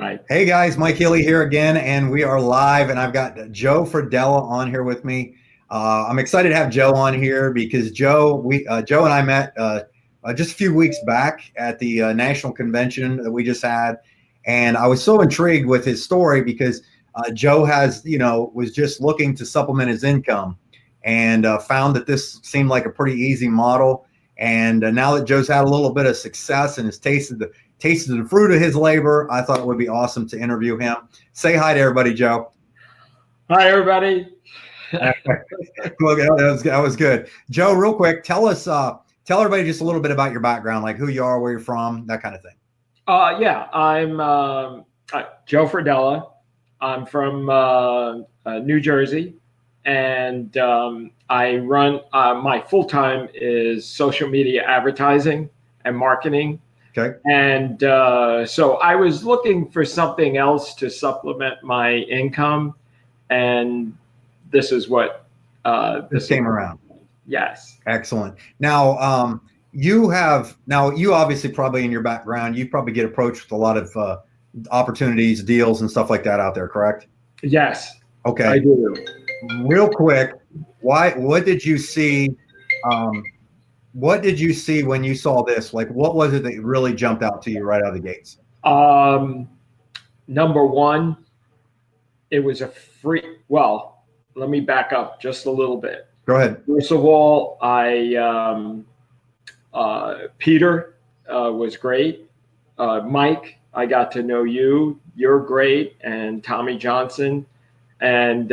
Right. Hey guys, Mike Healy here again, and we are live, and I've got Joe Frodella on here with me. I'm excited to have Joe on here because Joe and I met just a few weeks back at the national convention that we just had, and I was so intrigued with his story because Joe was just looking to supplement his income, and found that this seemed like a pretty easy model. And now that Joe's had a little bit of success and has tasted the fruit of his labor, I thought it would be awesome to interview him. Say hi to everybody, Joe. Hi, everybody. That was good. Joe, real quick, tell everybody just a little bit about your background, like who you are, where you're from, that kind of thing. Yeah, I'm Joe Frodella. I'm from New Jersey, and I run my full time is social media advertising and marketing. Okay. And so I was looking for something else to supplement my income, and this is what this came around. Yes. Excellent. Now, you obviously probably in your background, you probably get approached with a lot of opportunities, deals, and stuff like that out there, correct? Yes. Okay. I do. Real quick, what did you see? What did you see when you saw this? Like, what was it that really jumped out to you right out of the gates? Number one, it was a free. Well, let me back up just a little bit. Go ahead. First of all, Peter was great. Mike, I got to know you. You're great, and Tommy Johnson, and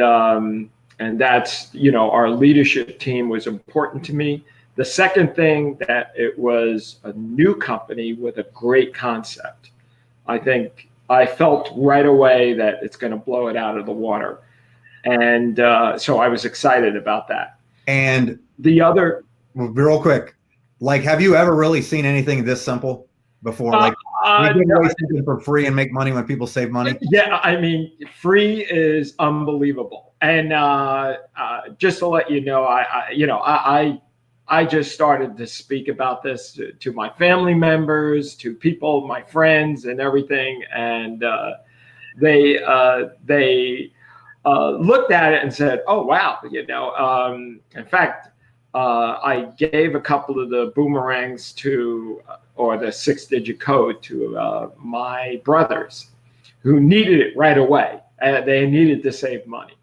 that's our leadership team was important to me. The second thing, that it was a new company with a great concept. I think I felt right away that it's going to blow it out of the water. And so I was excited about that. And the other, real quick, like, have you ever really seen anything this simple before? Like, you give away something for free and make money when people save money? Yeah, I mean, free is unbelievable. And just to let you know, I just started to speak about this to my family members, to people, my friends, and everything, and they looked at it and said, "Oh, wow!" In fact, I gave a couple of the boomerangs or the 6-digit code to my brothers, who needed it right away. They needed to save money,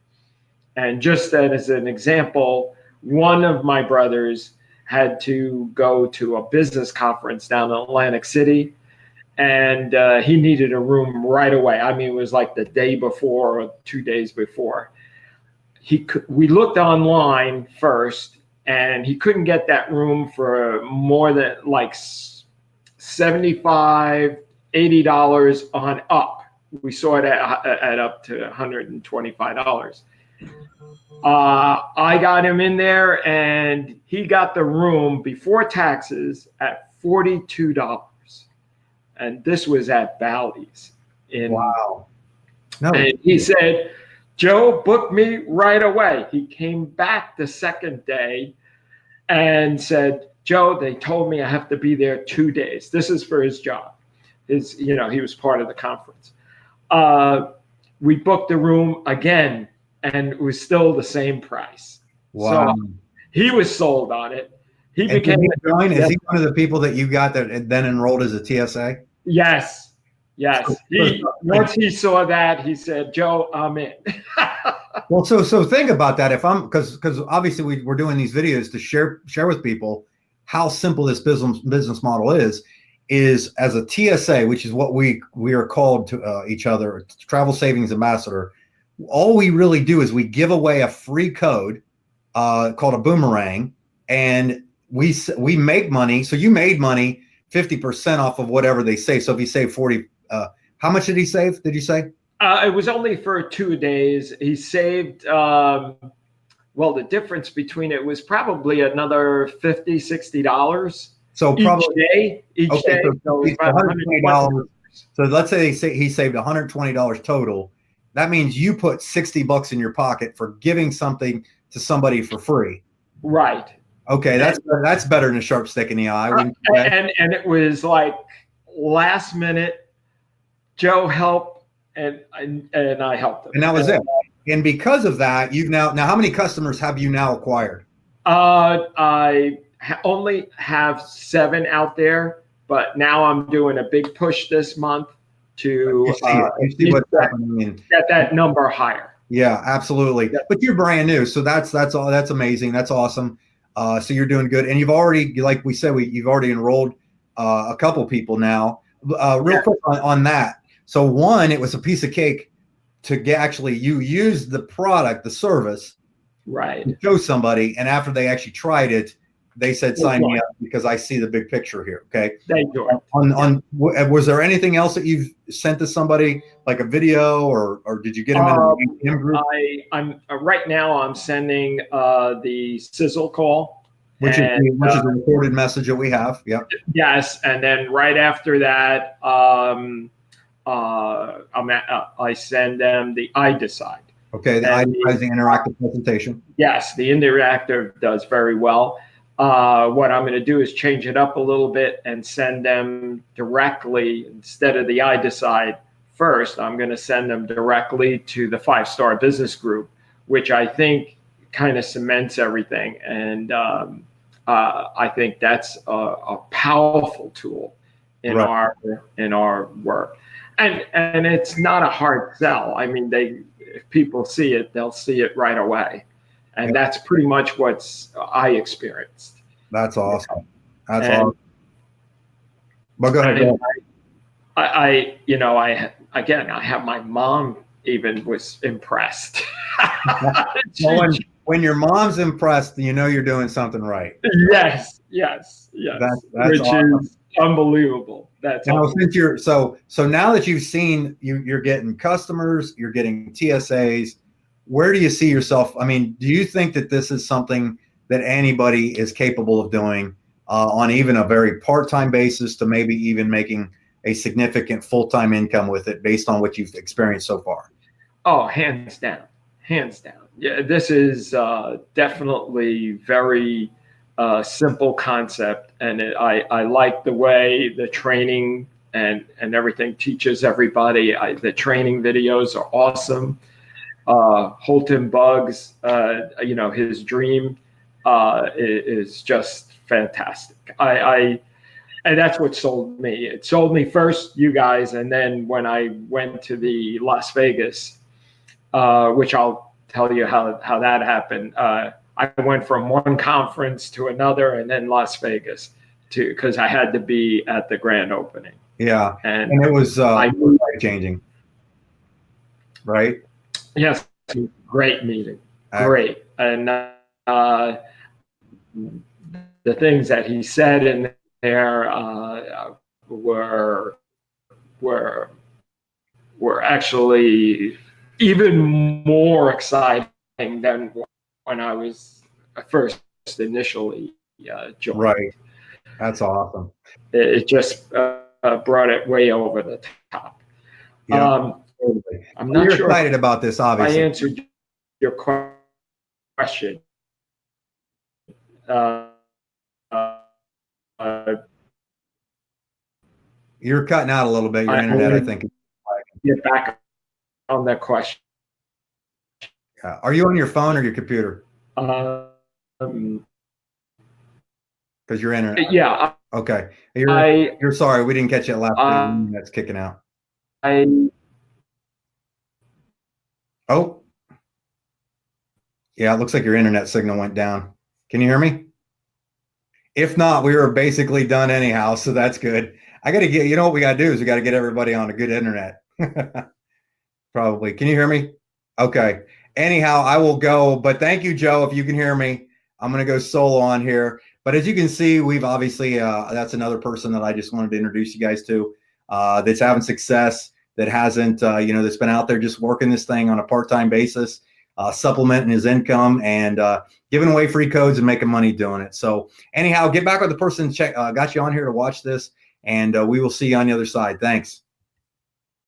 and just as an example, one of my brothers had to go to a business conference down in Atlantic City, and he needed a room right away. I mean, it was like the day before or 2 days before. We looked online first, and he couldn't get that room for more than like $75, $80 on up. We saw it at up to $125. I got him in there, and he got the room before taxes at $42. And this was at Bally's. Wow. No. And he said, "Joe, book me right away." He came back the second day and said, "Joe, they told me I have to be there 2 days." This is for his job. He was part of the conference. We booked the room again, and it was still the same price. Wow. So he was sold on it. Is he one of the people that you got that then enrolled as a TSA? Yes. Once he saw that, he said, "Joe, I'm in." Well, so think about that. Because obviously we're doing these videos to share with people how simple this business model is as a TSA, which is what we are called to each other, Travel Savings Ambassador. All we really do is we give away a free code called a boomerang, and we make money. So you made money 50% off of whatever they save. So if you save 40, how much did he save? Did you say? It was only for 2 days. He saved, the difference between it was probably another $50, $60. So probably each day. So $120. So let's say he saved $120 total. That means you put $60 in your pocket for giving something to somebody for free. Right. Okay, that's better than a sharp stick in the eye. And it was like last minute. Joe, help! and I helped them. And that was it. And because of that, you've now how many customers have you now acquired? I only have 7 out there, but now I'm doing a big push this month to you see what's happening. Get that number higher. Yeah, absolutely. Yeah. But you're brand new, so that's all. That's amazing. That's awesome. So you're doing good, and you've already, like we said, you've already enrolled a couple people now. Real quick on that. So one, it was a piece of cake to get actually you used the product, the service, right, to show somebody, and after they actually tried it, they said, "Sign me up because I see the big picture here." Okay. They do. Was there anything else that you've sent to somebody, like a video, or did you get them in the group? I'm right now. I'm sending the sizzle call, which is a recorded message that we have. Yep. Yes, and then right after that, I send them the iDecide. Okay, the iDecide, the interactive presentation. Yes, the interactive does very well. What I'm going to do is change it up a little bit and send them directly, instead of the iDecide first, I'm going to send them directly to the 5-Star Business Group, which I think kind of cements everything. And I think that's a powerful tool in our work. And it's not a hard sell. I mean, if people see it, they'll see it right away. And that's pretty much what I experienced. That's awesome. That's awesome. But go ahead. I have my mom even was impressed. When your mom's impressed, you know you're doing something right. Yes. That's which awesome. Is unbelievable. That's now awesome. Since so now that you've seen you're getting customers, you're getting TSAs. Where do you see yourself? I mean, do you think that this is something that anybody is capable of doing on even a very part-time basis to maybe even making a significant full-time income with it based on what you've experienced so far? Oh, hands down. Yeah, this is definitely very simple concept. And I like the way the training and everything teaches everybody. The training videos are awesome. Holton Bugs, his dream is just fantastic. And that's what sold me. It sold me first, you guys, and then when I went to the Las Vegas, which I'll tell you how that happened. I went from one conference to another, and then Las Vegas because I had to be at the grand opening. Yeah, and it was life-changing, right? Yes, great meeting. Great. And the things that he said in there were actually even more exciting than when I was first initially joined. Right. That's awesome. It just brought it way over the top. Yeah. I'm not sure excited about this, obviously. I answered your question. You're cutting out a little bit. Your internet, I think. Get back on that question. Are you on your phone or your computer? Because your internet. Yeah. Okay. You're sorry. We didn't catch it last week. That's kicking out. Oh. Yeah, it looks like your internet signal went down. Can you hear me? If not, we were basically done anyhow, so that's good. I got to get, what we got to do is we got to get everybody on a good internet. Probably. Can you hear me? Okay. Anyhow, I will go, but thank you, Joe. If you can hear me, I'm going to go solo on here. But as you can see, we've obviously, that's another person that I just wanted to introduce you guys to that's having success, that hasn't, that's been out there just working this thing on a part-time basis, supplementing his income and giving away free codes and making money doing it. So anyhow, get back with the person got you on here to watch this, and we will see you on the other side. Thanks.